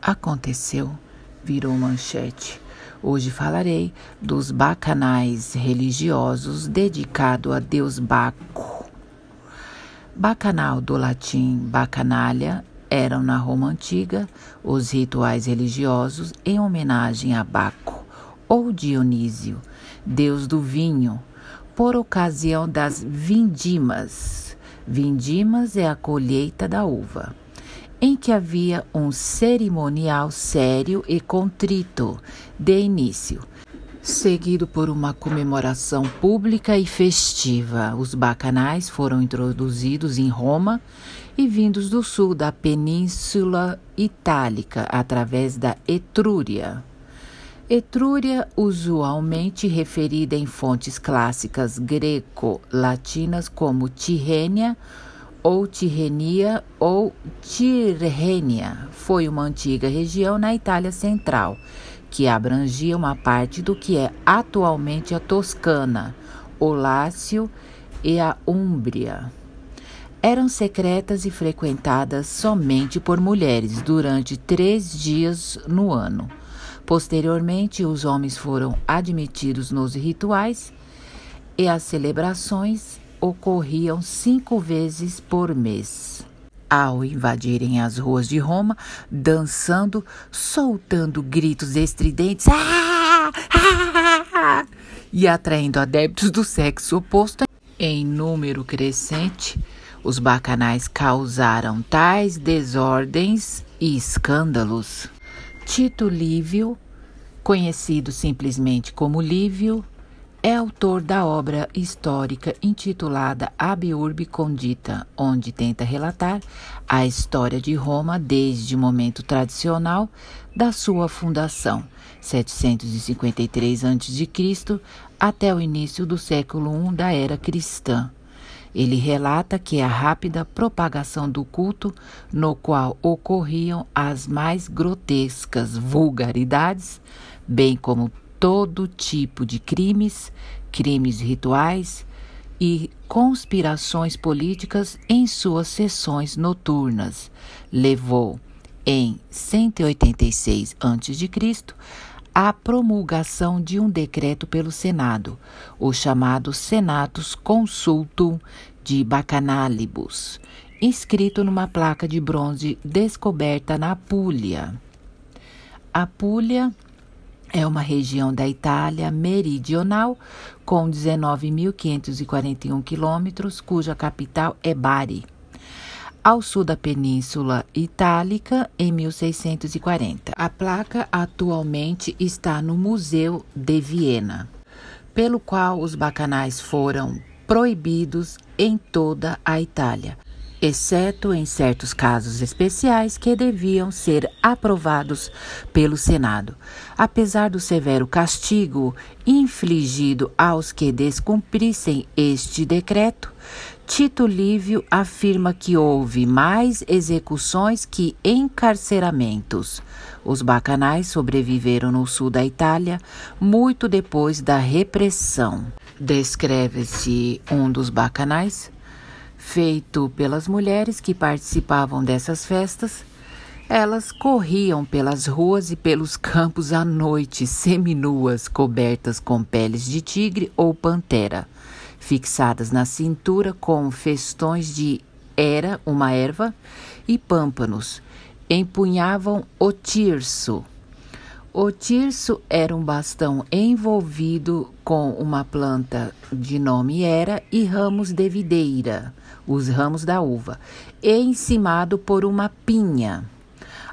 Aconteceu, virou manchete. Hoje falarei dos bacanais religiosos dedicados a Deus Baco. Bacanal, do latim bacanalia, eram na Roma Antiga os rituais religiosos em homenagem a Baco ou Dionísio, deus do vinho, por ocasião das vindimas. Vindimas é a colheita da uva, em que havia um cerimonial sério e contrito de início, seguido por uma comemoração pública e festiva. Os bacanais foram introduzidos em Roma e vindos do sul da Península Itálica através da Etrúria. Etrúria, usualmente referida em fontes clássicas greco-latinas como Tirrênia ou Tirrenia ou Tirrênia, foi uma antiga região na Itália Central, que abrangia uma parte do que é atualmente a Toscana, o Lácio e a Úmbria. Eram secretas e frequentadas somente por mulheres durante 3 dias no ano. Posteriormente, os homens foram admitidos nos rituais e as celebrações ocorriam 5 vezes por mês. Ao invadirem as ruas de Roma, dançando, soltando gritos estridentes e atraindo adeptos do sexo oposto em número crescente, os bacanais causaram tais desordens e escândalos. Tito Livio, conhecido simplesmente como Livio, é autor da obra histórica intitulada Ab Urbe Condita, onde tenta relatar a história de Roma desde o momento tradicional da sua fundação, 753 a.C., até o início do século I da era cristã. Ele relata que a rápida propagação do culto, no qual ocorriam as mais grotescas vulgaridades, bem como todo tipo de crimes rituais e conspirações políticas em suas sessões noturnas, levou, em 186 a.C., à promulgação de um decreto pelo Senado, o chamado Senatus Consultum de Bacchanalibus, inscrito numa placa de bronze descoberta na Apulia. A Apulia é uma região da Itália meridional com 19.541 quilômetros, cuja capital é Bari, ao sul da Península Itálica, em 1640. A placa atualmente está no Museu de Viena, pelo qual os bacanais foram proibidos em toda a Itália, exceto em certos casos especiais que deviam ser aprovados pelo Senado. Apesar do severo castigo infligido aos que descumprissem este decreto, Tito Livio afirma que houve mais execuções que encarceramentos. Os bacanais sobreviveram no sul da Itália muito depois da repressão. Descreve-se um dos bacanais feito pelas mulheres que participavam dessas festas. Elas corriam pelas ruas e pelos campos à noite, seminuas, cobertas com peles de tigre ou pantera, fixadas na cintura com festões de uma erva, e pâmpanos. Empunhavam o tirso. O tirso era um bastão envolvido com uma planta de nome era e ramos de videira, os ramos da uva, e encimado por uma pinha.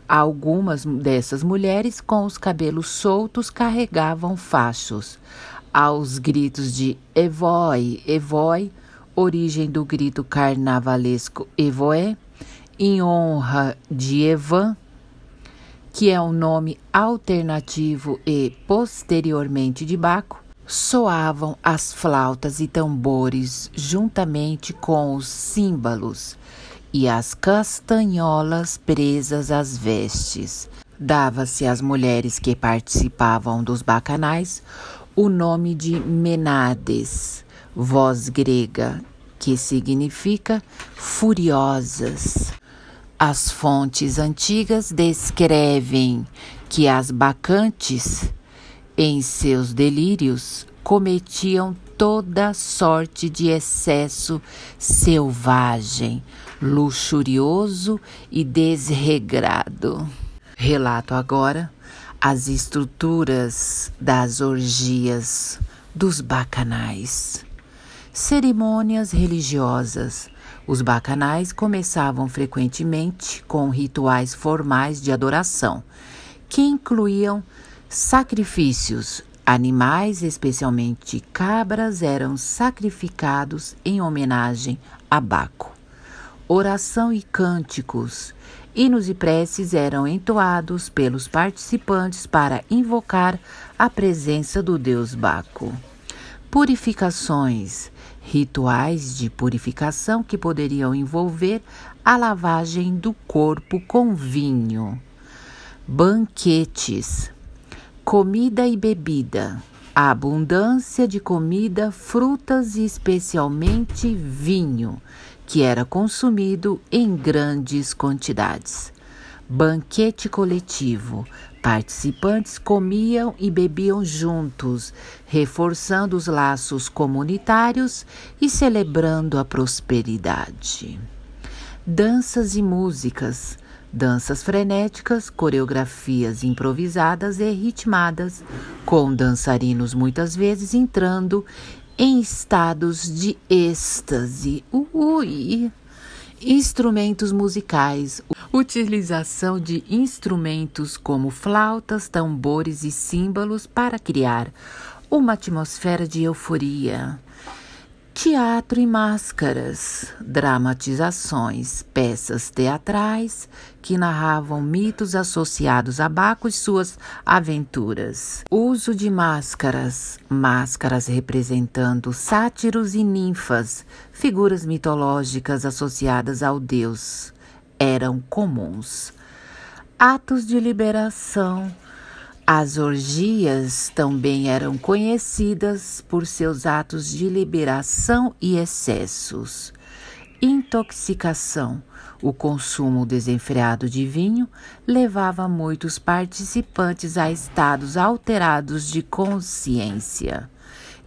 Algumas dessas mulheres, com os cabelos soltos, carregavam fachos. Aos gritos de Evoi, Evoi, origem do grito carnavalesco Evoé, em honra de Evan, que é um nome alternativo e posteriormente de Baco, soavam as flautas e tambores juntamente com os símbolos e as castanholas presas às vestes. Dava-se às mulheres que participavam dos bacanais o nome de Menades, voz grega, que significa furiosas. As fontes antigas descrevem que as bacantes, em seus delírios, cometiam toda sorte de excesso selvagem, luxurioso e desregrado. Relato agora as estruturas das orgias dos bacanais. Cerimônias religiosas. Os bacanais começavam frequentemente com rituais formais de adoração, que incluíam sacrifícios. Animais, especialmente cabras, eram sacrificados em homenagem a Baco. Oração e cânticos, hinos e preces eram entoados pelos participantes para invocar a presença do deus Baco. Purificações, rituais de purificação que poderiam envolver a lavagem do corpo com vinho. Banquetes, comida e bebida, a abundância de comida, frutas e especialmente vinho, que era consumido em grandes quantidades. Banquete coletivo, participantes comiam e bebiam juntos, reforçando os laços comunitários e celebrando a prosperidade. Danças e músicas, danças frenéticas, coreografias improvisadas e ritmadas, com dançarinos muitas vezes entrando em estados de êxtase. Instrumentos musicais, utilização de instrumentos como flautas, tambores e símbolos para criar uma atmosfera de euforia. Teatro e máscaras, dramatizações, peças teatrais que narravam mitos associados a Baco e suas aventuras. Uso de máscaras, máscaras representando sátiros e ninfas, figuras mitológicas associadas ao deus, eram comuns. Atos de liberação. As orgias também eram conhecidas por seus atos de liberação e excessos. Intoxicação. O consumo desenfreado de vinho levava muitos participantes a estados alterados de consciência.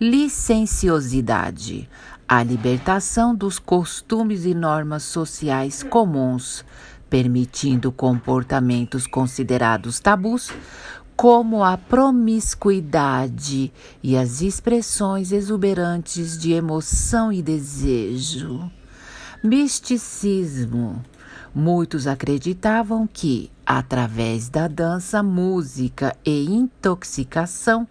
Licenciosidade. A libertação dos costumes e normas sociais comuns, permitindo comportamentos considerados tabus, como a promiscuidade e as expressões exuberantes de emoção e desejo. Misticismo. Muitos acreditavam que, através da dança, música e intoxicação,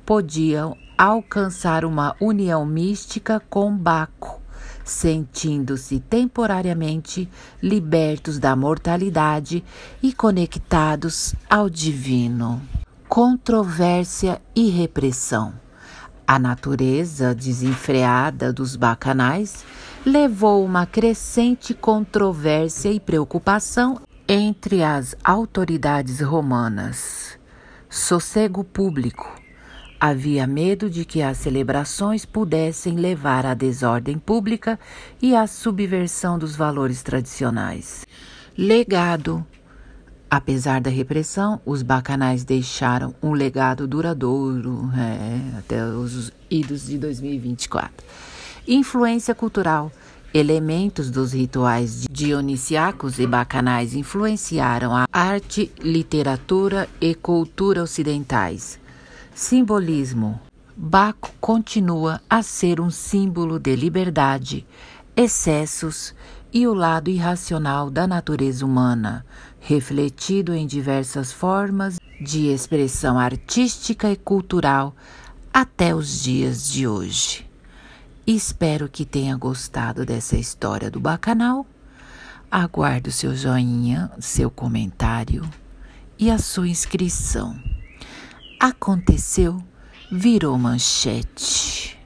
podiam alcançar uma união mística com Baco, sentindo-se temporariamente libertos da mortalidade e conectados ao divino. Controvérsia e repressão. A natureza desenfreada dos bacanais levou uma crescente controvérsia e preocupação entre as autoridades romanas. Sossego público. Havia medo de que as celebrações pudessem levar à desordem pública e à subversão dos valores tradicionais. Legado. Apesar da repressão, os bacanais deixaram um legado duradouro até os idos de 2024. Influência cultural. Elementos dos rituais dionisiacos e bacanais influenciaram a arte, literatura e cultura ocidentais. Simbolismo. Baco continua a ser um símbolo de liberdade, excessos e o lado irracional da natureza humana, refletido em diversas formas de expressão artística e cultural até os dias de hoje. Espero que tenha gostado dessa história do bacanal. Aguardo seu joinha, seu comentário e a sua inscrição. Aconteceu, virou manchete.